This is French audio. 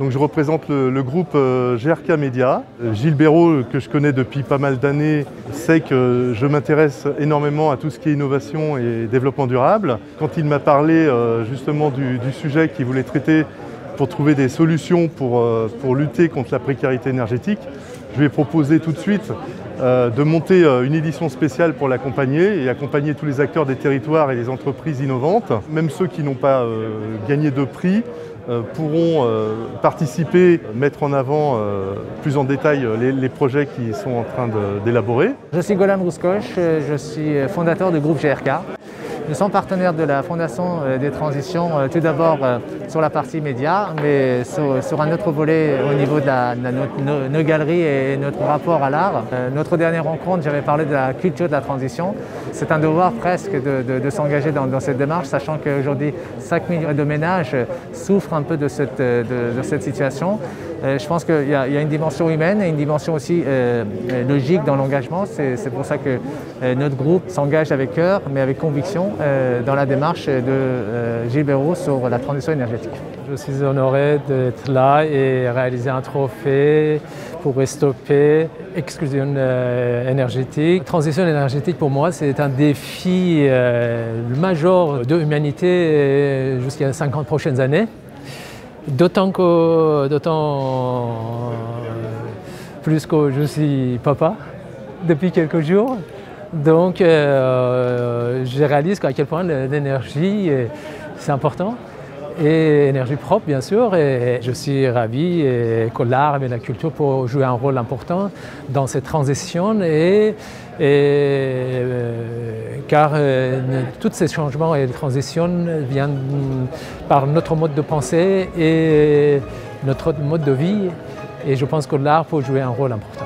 Donc je représente le groupe GRK Média. Gilles Béraud, que je connais depuis pas mal d'années, sait que je m'intéresse énormément à tout ce qui est innovation et développement durable. Quand il m'a parlé justement du sujet qu'il voulait traiter pour trouver des solutions pour lutter contre la précarité énergétique, je lui ai proposé tout de suite de monter une édition spéciale pour l'accompagner et accompagner tous les acteurs des territoires et des entreprises innovantes. Même ceux qui n'ont pas gagné de prix pourront participer, mettre en avant plus en détail les projets qu'ils sont en train d'élaborer. Je suis Golan Rouskoch, je suis fondateur du groupe GRK. Nous sommes partenaires de la Fondation des Transitions, tout d'abord sur la partie média, mais sur un autre volet au niveau de nos galeries et notre rapport à l'art. Notre dernière rencontre, j'avais parlé de la culture de la transition. C'est un devoir presque de s'engager dans cette démarche, sachant qu'aujourd'hui 5 millions de ménages souffrent un peu de cette situation. Je pense qu'il y a une dimension humaine et une dimension aussi logique dans l'engagement. C'est pour ça que notre groupe s'engage avec cœur, mais avec conviction, dans la démarche de Gilles Béraud sur la transition énergétique. Je suis honoré d'être là et réaliser un trophée pour stopper l'exclusion énergétique. Transition énergétique, pour moi, c'est un défi majeur de l'humanité jusqu'à les 50 prochaines années. D'autant plus que je suis papa depuis quelques jours. Donc je réalise à quel point l'énergie c'est important. Et énergie propre bien sûr, et je suis ravi que l'art et la culture pour jouer un rôle important dans cette transition car tous ces changements et transitions viennent par notre mode de pensée et notre mode de vie, et je pense que l'art peut jouer un rôle important.